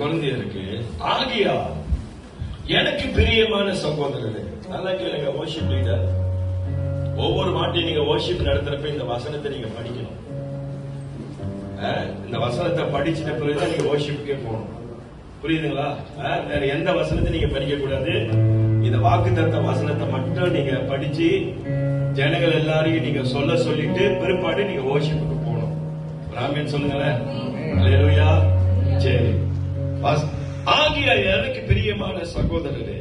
கொரிந்தியருக்கு, ஆகியா எனக்கு பிரியமான சகோதரரே. நல்லா கேளுங்க worship leader. ஒவ்வொரு வாட்டியும் நீங்க worship நடத்துறப்ப இந்த வசனத்தை நீங்க படிக்கணும். இந்த வசனத்தை படிச்சிட்ட பிறகு நீங்க worshipக்கே போகணும். புரியுதுங்களா? வேற எந்த வசனத்தை நீங்க படிக்க கூடாது. இந்த வாக்குத்தத்த வசனத்தை மட்டும் நீங்க படிச்சு ஜனங்கள் எல்லாரையும் நீங்க சொல்லிட்டு பிற்பாடு நீங்க worshipக்கு போகணும். ஆமென் சொல்லுங்களேன். அல்லேலூயா. சரி. ஆகிய எனக்கு பிரியமான சகோதரரே,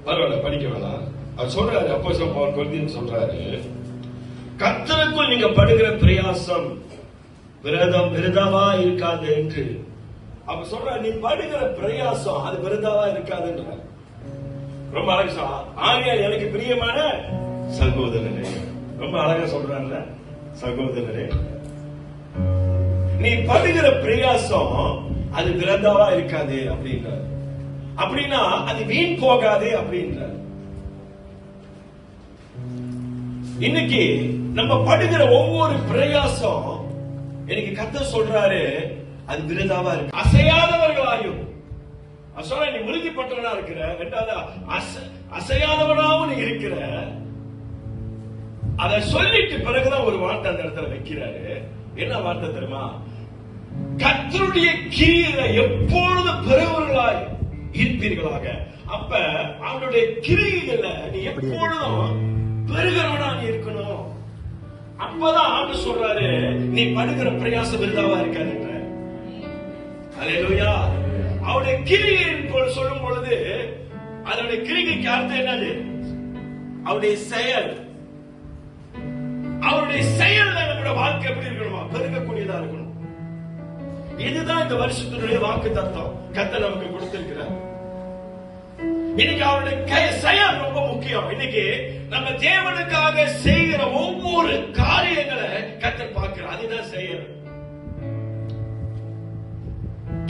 பரவாயில்ல படிக்க வேணாம். அவர் சொல்றாரு, அப்போஸ்தலன் பவுல் கொரிந்தியர் சொல்றாரு, கர்த்தருக்குள் நீங்க படுகிற பிரயாசம் விரதமா இருக்காது என்று. அப்ப சொல்ற, நீ படுகிற பிரயாசம் அது விரதமா இருக்காதுன்ற. ரொம்ப அழகா ஆகிய எனக்கு பிரியமான சகோதரரே, ரொம்ப அழகா சொல்றாருல சகோதரரே, நீ படுகிற பிரயாசம் அது விரதமா இருக்காது அப்படின்றார். அப்படின்னா அது வீண் போகாது அப்படின்றார். இன்னைக்கு நம்ம படுகிற ஒவ்வொரு பிரயாசம் எனக்கு கர்த்தர் சொல்றாரு அது விரதமா இருக்கு. அசையாதவர்களாயும் சொல்ற, நீ உறுதிப்பட்டவனா இருக்கிற, ரெண்டாவது அசையாதவனாவும் நீ இருக்கிற. அதை சொல்லிட்டு பிறகுதான் ஒரு வார்த்தை அந்த இடத்துல வைக்கிறாரு. என்ன வார்த்தை தெரியுமா? கர்த்தருடைய கிரியையில எப்பொழுது பெறுவர்களாய் இருப்பீர்களாக. அப்ப அவனுடைய கிரியைகள்ல நீ எப்பொழுதும் பெறுகிறவனா நீ இருக்கணும். அப்பதான் ஆண்டு சொல்றாரு, நீ படுகிற பிரயாசம் விருதாவா இருக்காதுன்ற. அல்லேலூயா. அவருடைய கிரியை சொல்லும் பொழுது அதனுடைய கிரிகைக்கு அர்த்தம் என்னது? அவருடைய செயல். அவருடைய செயல்ல நம்முடைய வாழ்க்கை எப்படி இருக்கணுமா? பெருகக்கூடியதா இருக்கணும். இதுதான் இந்த வருஷத்தினுடைய வாக்கு தத்துவம் கர்த்தர் நமக்கு கொடுத்திருக்கிறார். இன்னைக்கு அவருடைய செயல் ரொம்ப முக்கியம். இன்னைக்கு நம்ம தேவனுக்காக செய்கிற ஒவ்வொரு காரியங்களை கர்த்தர் பார்க்கிறார். அதுதான் செயல்.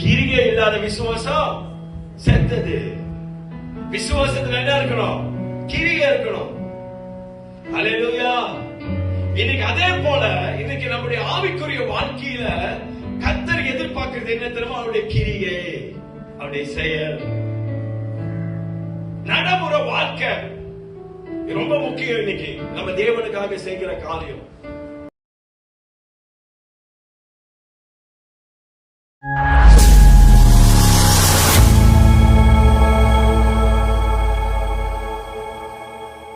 கிரியை இல்லாத விசுவாசம் செத்தது. விசுவாசத்துல என்ன இருக்கணும்? கிரியை இருக்கணும். அல்லேலூயா. இன்னைக்கு அதே போல இன்னைக்கு நம்முடைய ஆவிக்குரிய வாழ்க்கையில கர்த்தர் எதிர்பார்க்கிறது என்ன தெரியுமா? அவருடைய கிரியை, அவருடைய செயல், நடைமுறை வாழ்க்கை ரொம்ப முக்கியம். இன்னைக்கு நம்ம தேவனுக்காக செய்கிற காரியம்